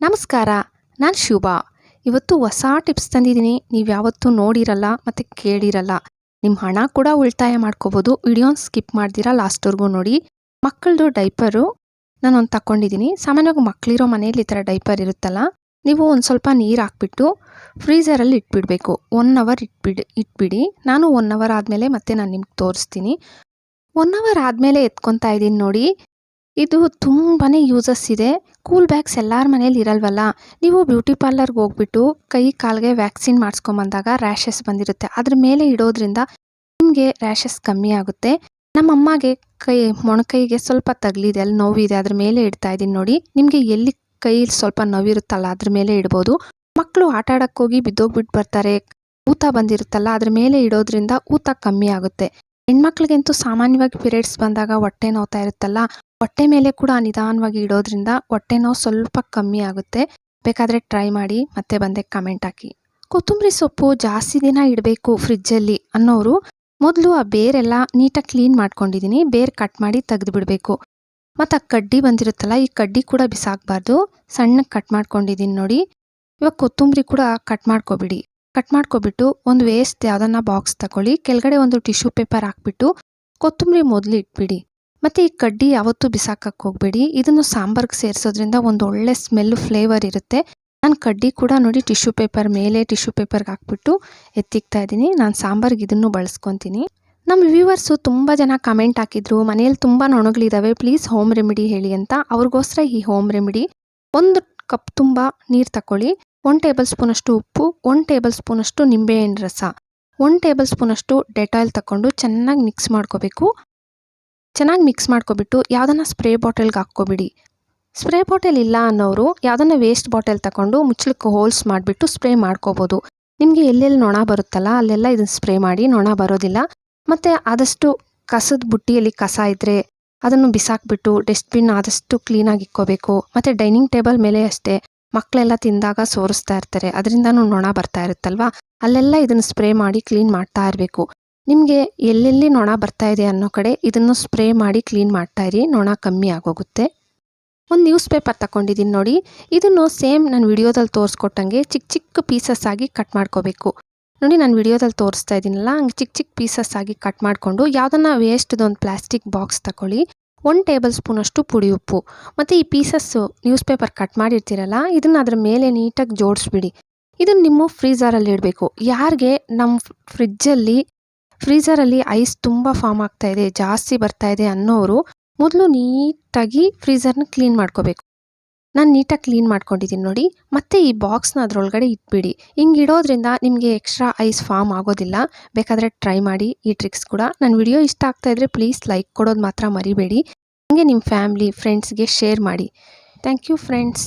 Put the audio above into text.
ನಮಸ್ಕಾರ, ನಾನು ಶುಭಾ. ಇವತ್ತು ಹೊಸ ಟಿಪ್ಸ್ ತಂದಿದ್ದೀನಿ. ನೀವು ಯಾವತ್ತೂ ನೋಡಿರಲ್ಲ ಮತ್ತು ಕೇಳಿರಲ್ಲ. ನಿಮ್ಮ ಹಣ ಕೂಡ ಉಳಿತಾಯ ಮಾಡ್ಕೋಬೋದು. ವಿಡಿಯೋನ ಸ್ಕಿಪ್ ಮಾಡ್ದಿರಾ ಲಾಸ್ಟ್ವರೆಗೂ ನೋಡಿ. ಮಕ್ಕಳದು ಡೈಪರು ನಾನೊಂದು ತಗೊಂಡಿದ್ದೀನಿ. ಸಾಮಾನ್ಯವಾಗಿ ಮಕ್ಕಳಿರೋ ಮನೆಯಲ್ಲಿ ಈ ಥರ ಡೈಪರ್ ಇರುತ್ತಲ್ಲ, ನೀವು ಒಂದು ಸ್ವಲ್ಪ ನೀರು ಹಾಕ್ಬಿಟ್ಟು ಫ್ರೀಝರಲ್ಲಿ ಇಟ್ಬಿಡಬೇಕು. 1 ಅವರ್ ಇಟ್ಬಿಡಿ. ನಾನು 1 ಅವರ್ ಆದಮೇಲೆ ಮತ್ತೆ ನಾನು ನಿಮ್ಗೆ ತೋರಿಸ್ತೀನಿ. 1 ಅವರ್ ಆದಮೇಲೆ ಎತ್ಕೊತಾ ಇದ್ದೀನಿ ನೋಡಿ. ಇದು ತುಂಬಾ ಯೂಸಸ್ ಇದೆ. ಕೂಲ್ ಬ್ಯಾಗ್ಸ್ ಎಲ್ಲರ ಮನೇಲಿ ಇರಲ್ವಲ್ಲ. ನೀವು ಬ್ಯೂಟಿ ಪಾರ್ಲರ್ಗೆ ಹೋಗ್ಬಿಟ್ಟು ಕೈ ಕಾಲಿಗೆ ವ್ಯಾಕ್ಸಿನ್ ಮಾಡಿಸ್ಕೊಂಬಂದಾಗ ರ್ಯಾಷಸ್ ಬಂದಿರುತ್ತೆ. ಅದ್ರ ಮೇಲೆ ಇಡೋದ್ರಿಂದ ನಿಮಗೆ ರ್ಯಾಷಸ್ ಕಮ್ಮಿ ಆಗುತ್ತೆ. ನಮ್ಮ ಅಮ್ಮಗೆ ಮೊಣಕೈಗೆ ಸ್ವಲ್ಪ ತಗಲಿದೆ, ಅಲ್ಲಿ ನೋವಿದೆ, ಅದ್ರ ಮೇಲೆ ಇಡ್ತಾ ಇದ್ದೀನಿ ನೋಡಿ. ನಿಮಗೆ ಎಲ್ಲಿ ಕೈ ಸ್ವಲ್ಪ ನೋವಿರುತ್ತಲ್ಲ ಅದ್ರ ಮೇಲೆ ಇಡ್ಬೋದು. ಮಕ್ಕಳು ಆಟ ಆಡೋಕ್ಕೆ ಹೋಗಿ ಬಿದ್ದೋಗ್ಬಿಟ್ಟು ಬರ್ತಾರೆ, ಊತ ಬಂದಿರುತ್ತಲ್ಲ ಅದ್ರ ಮೇಲೆ ಇಡೋದ್ರಿಂದ ಊತ ಕಮ್ಮಿ ಆಗುತ್ತೆ. ಹೆಣ್ಮಕ್ಳಿಗಂತೂ ಸಾಮಾನ್ಯವಾಗಿ ಪೀರಿಯಡ್ಸ್ ಬಂದಾಗ ಹೊಟ್ಟೆ ನೋವ್ತಾ ಇರುತ್ತಲ್ಲ, ಹೊಟ್ಟೆ ಮೇಲೆ ಕೂಡ ನಿಧಾನವಾಗಿ ಇಡೋದ್ರಿಂದ ಹೊಟ್ಟೆ ನೋವು ಸ್ವಲ್ಪ ಕಮ್ಮಿ ಆಗುತ್ತೆ. ಬೇಕಾದರೆ ಟ್ರೈ ಮಾಡಿ, ಮತ್ತೆ ಬಂದೆ ಕಮೆಂಟ್ ಹಾಕಿ. ಕೊತ್ತಂಬರಿ ಸೊಪ್ಪು ಜಾಸ್ತಿ ದಿನ ಇಡಬೇಕು ಫ್ರಿಜ್ಜಲ್ಲಿ ಅನ್ನೋರು ಮೊದಲು ಆ ಬೇರೆಲ್ಲ ನೀಟಾಗಿ ಕ್ಲೀನ್ ಮಾಡ್ಕೊಂಡಿದ್ದೀನಿ. ಬೇರೆ ಕಟ್ ಮಾಡಿ ತೆಗೆದು ಬಿಡಬೇಕು. ಮತ್ತು ಆ ಕಡ್ಡಿ ಬಂದಿರುತ್ತಲ್ಲ, ಈ ಕಡ್ಡಿ ಕೂಡ ಬಿಸಾಕಬಾರ್ದು. ಸಣ್ಣಗೆ ಕಟ್ ಮಾಡ್ಕೊಂಡಿದ್ದೀನಿ ನೋಡಿ. ಇವಾಗ ಕೊತ್ತಂಬರಿ ಕೂಡ ಕಟ್ ಮಾಡ್ಕೊಬಿಡಿ. ಕಟ್ ಮಾಡ್ಕೊಬಿಟ್ಟು ಒಂದು ವೇಸ್ಟ್ ಯಾವುದನ್ನ ಬಾಕ್ಸ್ ತಗೊಳ್ಳಿ. ಕೆಳಗಡೆ ಒಂದು ಟಿಶ್ಯೂ ಪೇಪರ್ ಹಾಕ್ಬಿಟ್ಟು ಕೊತ್ತಂಬರಿ ಮೊದಲು ಇಟ್ಬಿಡಿ. ಮತ್ತು ಈ ಕಡ್ಡಿ ಯಾವತ್ತೂ ಬಿಸಾಕಕ್ಕೆ ಹೋಗಬೇಡಿ. ಇದನ್ನು ಸಾಂಬಾರ್ಗೆ ಸೇರಿಸೋದ್ರಿಂದ ಒಂದು ಒಳ್ಳೆ ಸ್ಮೆಲ್ಲು ಫ್ಲೇವರ್ ಇರುತ್ತೆ. ನಾನು ಕಡ್ಡಿ ಕೂಡ ನೋಡಿ ಟಿಶ್ಯೂ ಪೇಪರ್ ಮೇಲೆ ಟಿಶ್ಯೂ ಪೇಪರ್ಗೆ ಹಾಕ್ಬಿಟ್ಟು ಎತ್ತಿಕ್ತಾ ಇದ್ದೀನಿ. ನಾನು ಸಾಂಬಾರ್ಗೆ ಇದನ್ನು ಬಳಸ್ಕೊತೀನಿ. ನಮ್ಮ ವ್ಯೂವರ್ಸು ತುಂಬ ಜನ ಕಮೆಂಟ್ ಹಾಕಿದ್ರು, ಮನೆಯಲ್ಲಿ ತುಂಬ ನೊಣಗಳಿದ್ದಾವೆ, ಪ್ಲೀಸ್ ಹೋಮ್ ರೆಮಿಡಿ ಹೇಳಿ ಅಂತ. ಅವ್ರಿಗೋಸ್ಕರ ಈ ಹೋಮ್ ರೆಮಿಡಿ. 1 ಕಪ್ ತುಂಬ ನೀರು ತಗೊಳ್ಳಿ. 1 ಟೇಬಲ್ ಸ್ಪೂನಷ್ಟು ಉಪ್ಪು, 1 ಟೇಬಲ್ ಸ್ಪೂನಷ್ಟು ನಿಂಬೆಹಣ್ಣು ರಸ, 1 ಟೇಬಲ್ ಸ್ಪೂನಷ್ಟು ಡೆಟಾಯಿಲ್ ತಗೊಂಡು ಚೆನ್ನಾಗಿ ಮಿಕ್ಸ್ ಮಾಡ್ಕೋಬೇಕು. ಚೆನ್ನಾಗಿ ಮಿಕ್ಸ್ ಮಾಡ್ಕೊಬಿಟ್ಟು ಯಾವುದನ್ನ ಸ್ಪ್ರೇ ಬಾಟಲ್ಗೆ ಹಾಕ್ಕೊಬಿಡಿ. ಸ್ಪ್ರೇ ಬಾಟಲ್ ಇಲ್ಲ ಅನ್ನೋರು ಯಾವುದನ್ನ ವೇಸ್ಟ್ ಬಾಟಲ್ ತಗೊಂಡು ಮುಚ್ಚಳಕ್ಕೆ ಹೋಲ್ಸ್ ಮಾಡಿಬಿಟ್ಟು ಸ್ಪ್ರೇ ಮಾಡ್ಕೋಬೋದು. ನಿಮಗೆ ಎಲ್ಲೆಲ್ಲಿ ನೊಣ ಬರುತ್ತಲ್ಲ ಅಲ್ಲೆಲ್ಲ ಇದನ್ನು ಸ್ಪ್ರೇ ಮಾಡಿ, ನೊಣ ಬರೋದಿಲ್ಲ. ಮತ್ತು ಆದಷ್ಟು ಕಸದ ಬುಟ್ಟಿಯಲ್ಲಿ ಕಸ ಇದ್ದರೆ ಅದನ್ನು ಬಿಸಾಕ್ಬಿಟ್ಟು ಡಸ್ಟ್ಬಿನ್ ಆದಷ್ಟು ಕ್ಲೀನಾಗಿ ಇಕ್ಕೋಬೇಕು. ಮತ್ತು ಡೈನಿಂಗ್ ಟೇಬಲ್ ಮೇಲೆ ಅಷ್ಟೇ, ಮಕ್ಕಳೆಲ್ಲ ತಿಂದಾಗ ಸೋರಿಸ್ತಾ ಇರ್ತಾರೆ, ಅದರಿಂದನೂ ನೊಣ ಬರ್ತಾ ಇರುತ್ತಲ್ವ, ಅಲ್ಲೆಲ್ಲ ಇದನ್ನು ಸ್ಪ್ರೇ ಮಾಡಿ ಕ್ಲೀನ್ ಮಾಡ್ತಾ ಇರಬೇಕು. ನಿಮಗೆ ಎಲ್ಲೆಲ್ಲಿ ನೊಣ ಬರ್ತಾ ಇದೆ ಅನ್ನೋ ಕಡೆ ಇದನ್ನು ಸ್ಪ್ರೇ ಮಾಡಿ ಕ್ಲೀನ್ ಮಾಡ್ತಾ ಇರಿ, ನೊಣ ಕಮ್ಮಿ ಆಗೋಗುತ್ತೆ. ಒಂದು ನ್ಯೂಸ್ ಪೇಪರ್ ತಗೊಂಡಿದ್ದೀನಿ ನೋಡಿ. ಇದನ್ನು ಸೇಮ್ ನಾನು ವಿಡಿಯೋದಲ್ಲಿ ತೋರಿಸ್ಕೊಟ್ಟಂಗೆ ಚಿಕ್ಕ ಚಿಕ್ಕ ಪೀಸಸ್ ಆಗಿ ಕಟ್ ಮಾಡ್ಕೋಬೇಕು. ನೋಡಿ ನಾನು ವಿಡಿಯೋದಲ್ಲಿ ತೋರಿಸ್ತಾ ಇದ್ದೀನಲ್ಲ, ಹಂಗೆ ಚಿಕ್ಕ ಚಿಕ್ಕ ಪೀಸಸ್ ಆಗಿ ಕಟ್ ಮಾಡಿಕೊಂಡು ಯಾವುದನ್ನ ವೇಸ್ಟ್ದೊಂದು ಪ್ಲಾಸ್ಟಿಕ್ ಬಾಕ್ಸ್ ತಗೊಳ್ಳಿ. 1 ಟೇಬಲ್ ಸ್ಪೂನಷ್ಟು ಪುಡಿ ಉಪ್ಪು ಮತ್ತು ಈ ಪೀಸಸ್ಸು ನ್ಯೂಸ್ ಪೇಪರ್ ಕಟ್ ಮಾಡಿರ್ತೀರಲ್ಲ ಇದನ್ನು ಅದ್ರ ಮೇಲೆ ನೀಟಾಗಿ ಜೋಡಿಸ್ಬಿಡಿ. ಇದನ್ನು ನಿಮ್ಮ ಫ್ರೀಝರಲ್ಲಿ ಇಡಬೇಕು. ಯಾರಿಗೆ ನಮ್ಮ ಫ್ರೀಝರಲ್ಲಿ ಐಸ್ ತುಂಬ ಫಾರ್ಮ್ ಆಗ್ತಾ ಇದೆ, ಜಾಸ್ತಿ ಬರ್ತಾ ಇದೆ ಅನ್ನೋರು ಮೊದಲು ನೀಟಾಗಿ ಫ್ರೀಝರ್ನ ಕ್ಲೀನ್ ಮಾಡ್ಕೋಬೇಕು. ನಾನು ನೀಟಾಗಿ ಕ್ಲೀನ್ ಮಾಡ್ಕೊಂಡಿದ್ದೀನಿ ನೋಡಿ. ಮತ್ತು ಈ ಬಾಕ್ಸ್ನ ಅದರೊಳಗಡೆ ಇಟ್ಬಿಡಿ. ಹಿಂಗೆ ಇಡೋದ್ರಿಂದ ನಿಮಗೆ ಎಕ್ಸ್ಟ್ರಾ ಐಸ್ ಫಾರ್ಮ್ ಆಗೋದಿಲ್ಲ. ಬೇಕಾದರೆ ಟ್ರೈ ಮಾಡಿ ಈ ಟ್ರಿಕ್ಸ್ ಕೂಡ. ನನ್ನ ವಿಡಿಯೋ ಇಷ್ಟ ಆಗ್ತಾಯಿದ್ರೆ ಪ್ಲೀಸ್ ಲೈಕ್ ಕೊಡೋದು ಮಾತ್ರ ಮರಿಬೇಡಿ. ಹಾಗೆ ನಿಮ್ಮ ಫ್ಯಾಮ್ಲಿ ಫ್ರೆಂಡ್ಸ್ಗೆ ಶೇರ್ ಮಾಡಿ. Thank you friends.